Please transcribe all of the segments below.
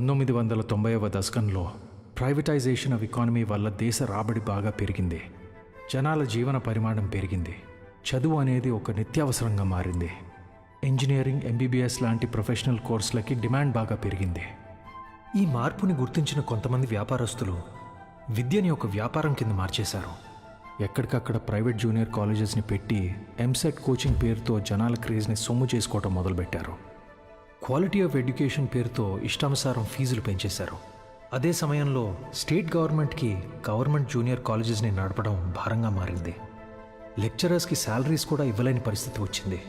1990వ దశకంలో privatisation of economy వల్ల దేశ రాబడి బాగా పెరిగింది. జనాల జీవన పరిమాణం పెరిగింది. చదువు అనేది ఒక నిత్యావసరంగా మారింది. ఇంజనీరింగ్, ఎంబీబీఎస్ లాంటి ప్రొఫెషనల్ కోర్సులకి డిమాండ్ బాగా పెరిగింది. ఈ మార్పుని గుర్తించిన కొంతమంది వ్యాపారస్తులు విద్యని ఒక వ్యాపారం కింద మార్చేశారు. ఎక్కడికక్కడ ప్రైవేట్ జూనియర్ కాలేజెస్ని పెట్టి ఎంసెట్ కోచింగ్ పేరుతో జనాల క్రేజ్ని సొమ్ము చేసుకోవటం మొదలుపెట్టారు. క్వాలిటీ ఆఫ్ ఎడ్యుకేషన్ పేరుతో ఇష్టానుసారం ఫీజులు పెంచేశారు. అదే సమయంలో స్టేట్ గవర్నమెంట్కి గవర్నమెంట్ జూనియర్ కాలేజెస్ని నడపడం భారంగా మారింది. లెక్చరర్స్కి శాలరీస్ కూడా ఇవ్వలేని పరిస్థితి వచ్చింది.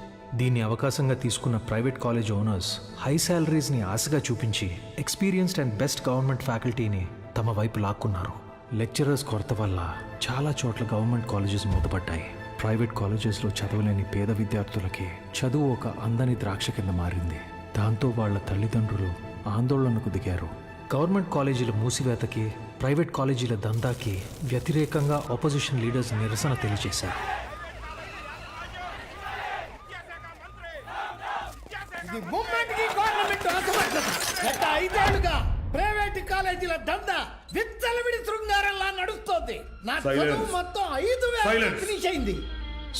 దీన్ని అవకాశంగా తీసుకున్న ప్రైవేట్ కాలేజ్ ఓనర్స్ హై శాలరీస్ని ఆశగా చూపించి ఎక్స్పీరియన్స్డ్ అండ్ బెస్ట్ గవర్నమెంట్ ఫ్యాకల్టీని తమ వైపు లాక్కున్నారు. లెక్చరర్స్ కొరత వల్ల చాలా చోట్ల గవర్నమెంట్ కాలేజెస్ మూతపడ్డాయి. ప్రైవేట్ కాలేజెస్లో చదవలేని పేద విద్యార్థులకి చదువు ఒక అందని ద్రాక్ష కింద మారింది. దాంతో వాళ్ల తల్లిదండ్రులు ఆందోళనకు దిగారు. గవర్నమెంట్ కాలేజీల మూసివేతకి, ప్రైవేట్ కాలేజీల దందాకి వ్యతిరేకంగా ఆపోజిషన్ లీడర్స్ నిరసన తెలియజేశారు. ప్రైవేట్ కాలేజీల దందా విచ్చలవిడి శృంగారంలా నడుస్తోంది. నా చదువు మొత్తం 5,000 ఫినిష్ అయింది.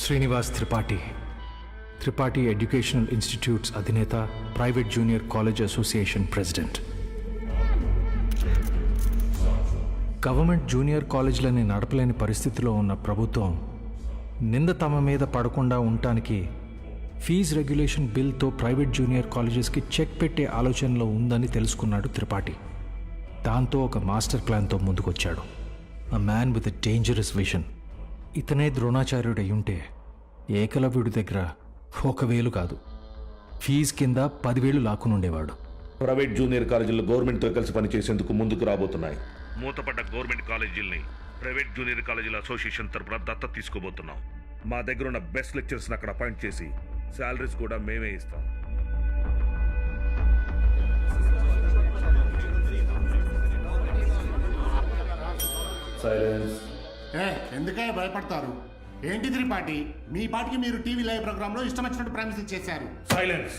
శ్రీనివాస్ త్రిపాఠి ఎడ్యుకేషనల్ ఇన్స్టిట్యూట్స్ అధినేత, private junior college association president. Government junior కాలేజీలని నడపలేని పరిస్థితిలో ఉన్న ప్రభుత్వం నింద తమ మీద పడకుండా ఉండటానికి ఫీజు రెగ్యులేషన్ బిల్తో ప్రైవేట్ జూనియర్ కాలేజెస్కి చెక్ పెట్టే ఆలోచనలో ఉందని తెలుసుకున్నాడు త్రిపాఠి. దాంతో ఒక మాస్టర్ ప్లాన్తో ముందుకొచ్చాడు. A man with a dangerous vision. ఇతనే ద్రోణాచార్యుడు అయ్యుంటే ఏకలవ్యుడి దగ్గర 1,000 కాదు, ఫీజు కింద 10,000 లాక్కునుండేవాడు. ప్రైవేట్ జూనియర్ కాలేజీలు గవర్నమెంట్తో కలిసి పనిచేసేందుకు ముందుకు రాబోతున్నాయి. మూతపడ్డ గవర్నమెంట్ కాలేజీల్ని ప్రైవేట్ జూనియర్ కాలేజీల అసోసియేషన్ తరపున దత్తత తీసుకోబోతున్నాం. మా దగ్గర ఉన్న బెస్ట్ లెక్చర్స్ని అక్కడ అపాయింట్ చేసి శాలరీస్ కూడా మేమే ఇస్తాం. సైలెన్స్. ఎందుకే భయపడతారు? ఏంటి త్రిపాఠి, మీ పాటికి మీరు టీవీ లైవ్ ప్రోగ్రాంలో ఇష్టం వచ్చినట్టు ప్రామిసులు చేశారు. సైలెన్స్.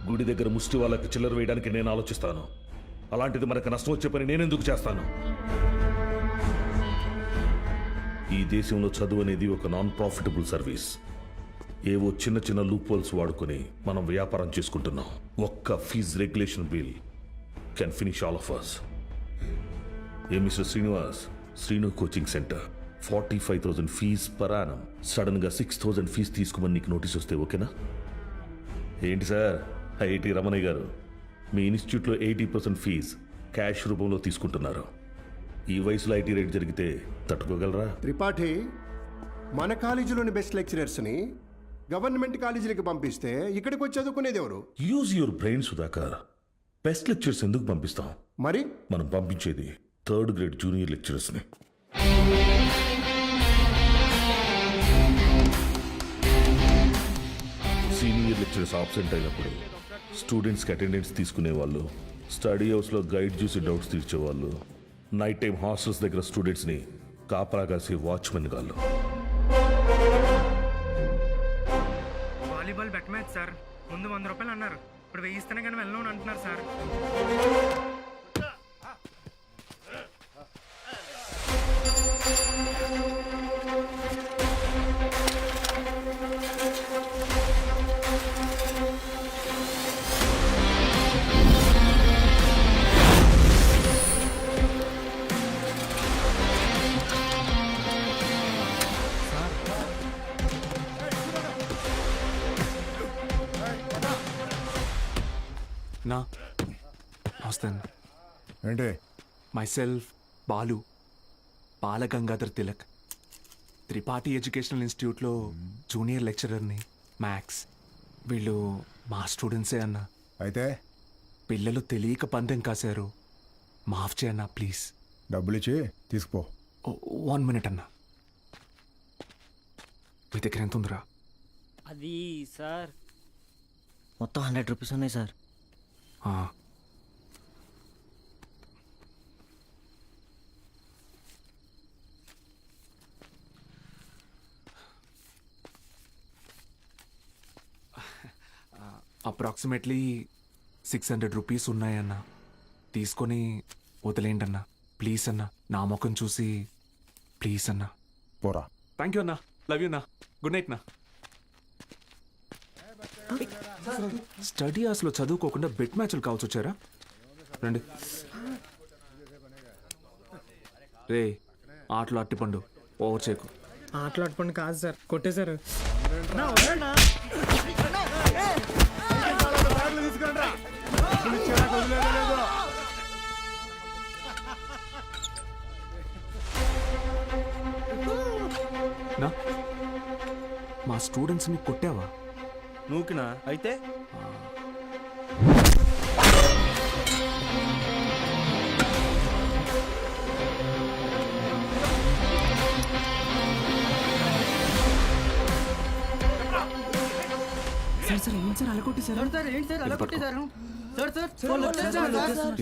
గుడి దగ్గర ముష్టి వాళ్ళకి చిల్లర వేయడానికి నేను ఆలోచిస్తాను. అలాంటిది మనకు నష్టం వచ్చే పని నేనెందుకు చేస్తాను? ఈ దేశంలో చదువు అనేది ఒక నాన్ ప్రాఫిటబుల్ సర్వీస్. ఏవో చిన్న చిన్న లూప్ హోల్స్ వాడుకొని మనం వ్యాపారం చేసుకుంటున్నాం. ఒక్క fee regulation bill can finish all of us. A mister Srinivas, Srinu coaching centre 45,000 fee per annum. Sudden గా 6,000 ఫీజు తీసుకోమని నీకు నోటీస్ వస్తే ఓకేనా? ఏంటి సార్, ఐఐటి రమణయ్య గారు, మీ ఇన్స్టిట్యూట్లో 80% ఫీజు క్యాష్ రూపంలో తీసుకుంటున్నారు. ఈ వయసులో ఐటీ రేట్ జరిగితే తట్టుకోగలరా? త్రిపాఠి, మన కాలేజీలోని బెస్ట్ లెక్చరర్స్ని గవర్నమెంట్ కాలేజీలకు పంపిస్తే ఇక్కడికి వచ్చి చదువుకునేది ఎవరు? Use your brain Sudhakar. Best lectures ఎందుకు పంపిస్తాం? మరి మనం పంపించేది 3rd గ్రేడ్ జూనియర్ లెక్చరర్స్ని. సీనియర్ లెక్చరర్స్ ఆబ్సెంట్ అయినప్పుడు స్టూడెంట్స్కి అటెండెన్స్ తీసుకునే వాళ్ళు, స్టడీ హౌస్లో గైడ్ చూసి డౌట్స్ తీర్చేవాళ్ళు, నైట్ టైం హాస్టల్స్ దగ్గర స్టూడెంట్స్ని కాపలా కాసే వాచ్మెన్ గాళ్ళు. Volleyball bet match sir. ముందు 100 రూపాయలు అన్నారు, ఇప్పుడు 1000 ఇస్తేనే కానీ వెళ్ళను అంటున్నారు సార్. నా వస్తాను. ఏంటి? మైసెల్ఫ్ బాలు, బాలగంగాధర్ తిలక్, త్రిపాఠి ఎడ్యుకేషనల్ ఇన్స్టిట్యూట్లో జూనియర్ లెక్చరర్ని. మ్యాథ్స్. వీళ్ళు మా స్టూడెంట్సే అన్న. అయితే పిల్లలు తెలియక పందెం కాశారు, మాఫ్ చేయన్నా ప్లీజ్. డబ్బులు ఇచ్చి తీసుకుపో. 1 మినిట్ అన్న. మీ దగ్గర ఎంత ఉందిరా? అది సార్ మొత్తం 100 రూపీస్ ఉన్నాయి సార్. అప్రాక్సిమేట్లీ 600 రూపీస్ ఉన్నాయన్నా, తీసుకొని వదిలేండన్నా ప్లీజ్ అన్నా, నా ముఖం చూసి ప్లీజ్ అన్నా. పోరా. థ్యాంక్ యూ అన్నా, లవ్ యూ అన్నా, గుడ్ నైట్ నా. స్టడీ అవర్స్లో చదువుకోకుండా బెట్ మ్యాచ్లు కావాల్సి వచ్చారా? రండి. రే ఆటలు అట్టిపండు, ఓవర్ చేయకు. ఆటలు అట్టుపండి కాదు సార్, కొట్టేశారు. నా మా స్టూడెంట్స్ని కొట్టావా? నూకినా అయితే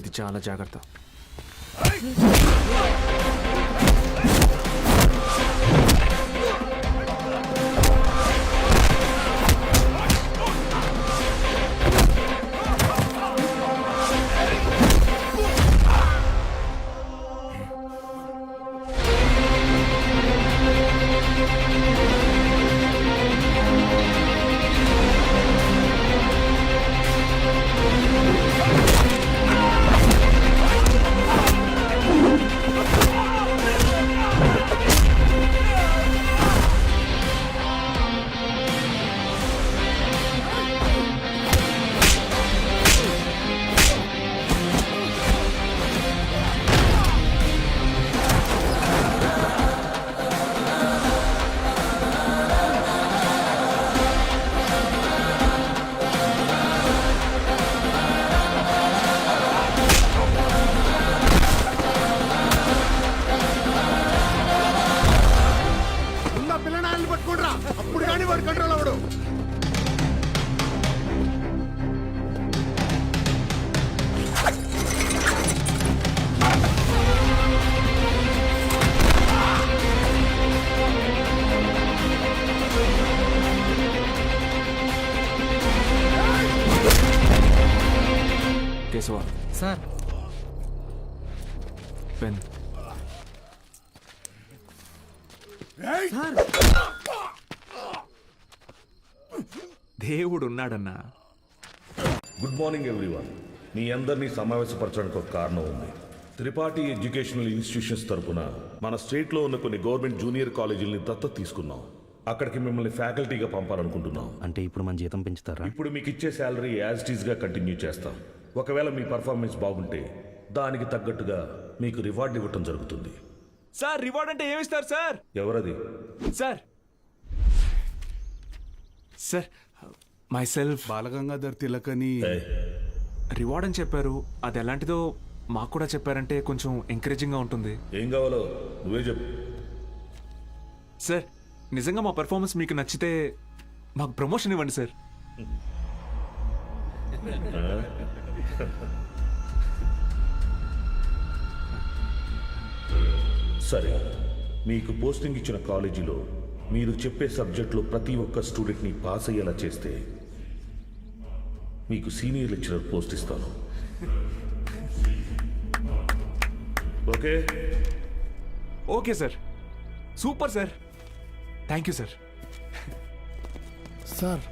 ఇది చాలా జాగ్రత్త. అప్పుడు కానీ వాడు కంట్రోల్ అవ్వడు. Keshava sir pen. దేవుడు ఉన్నాడన్నా. Good morning everyone. మీ అందరినీ సమావేశపరచడానికి ఒక కారణం ఉంది. త్రిపాఠి ఎడ్యుకేషనల్ ఇన్స్టిట్యూషన్స్ తరపున మన స్టేట్లో ఉన్న కొన్ని గవర్నమెంట్ జూనియర్ కాలేజీలని దత్తత తీసుకున్నాం. అక్కడికి మిమ్మల్ని ఫ్యాకల్టీగా పంపాలనుకుంటున్నాం. అంటే ఇప్పుడు మన జీతం పెంచుతారా? ఇప్పుడు మీకు ఇచ్చే శాలరీ యాజ్ ఇట్ ఈస్గా కంటిన్యూ చేస్తాం. ఒకవేళ మీ పర్ఫార్మెన్స్ బాగుంటే దానికి తగ్గట్టుగా మీకు రివార్డ్ ఇవ్వటం జరుగుతుంది. సార్ రివార్డ్ అంటే ఏమిస్తారు సార్? ఎవరది? Sir sir myself Balagangadhar Tilak అని ఏయ్, రివార్డ్ అని చెప్పారు. అది ఎలాంటిదో మాకు కూడా చెప్పారంటే కొంచెం ఎంకరేజింగ్గా ఉంటుంది. ఏం కావాలో నువ్వే చెప్పు. సార్ నిజంగా మా పెర్ఫార్మెన్స్ మీకు నచ్చితే మాకు ప్రమోషన్ ఇవ్వండి సార్. సరే, మీకు పోస్టింగ్ ఇచ్చిన కాలేజీలో మీరు చెప్పే సబ్జెక్టులో ప్రతి ఒక్క స్టూడెంట్ని పాస్ అయ్యేలా చేస్తే మీకు సీనియర్ లెక్చరర్ పోస్ట్ ఇస్తాను. Okay? Okay sir, super sir, thank you sir. Sir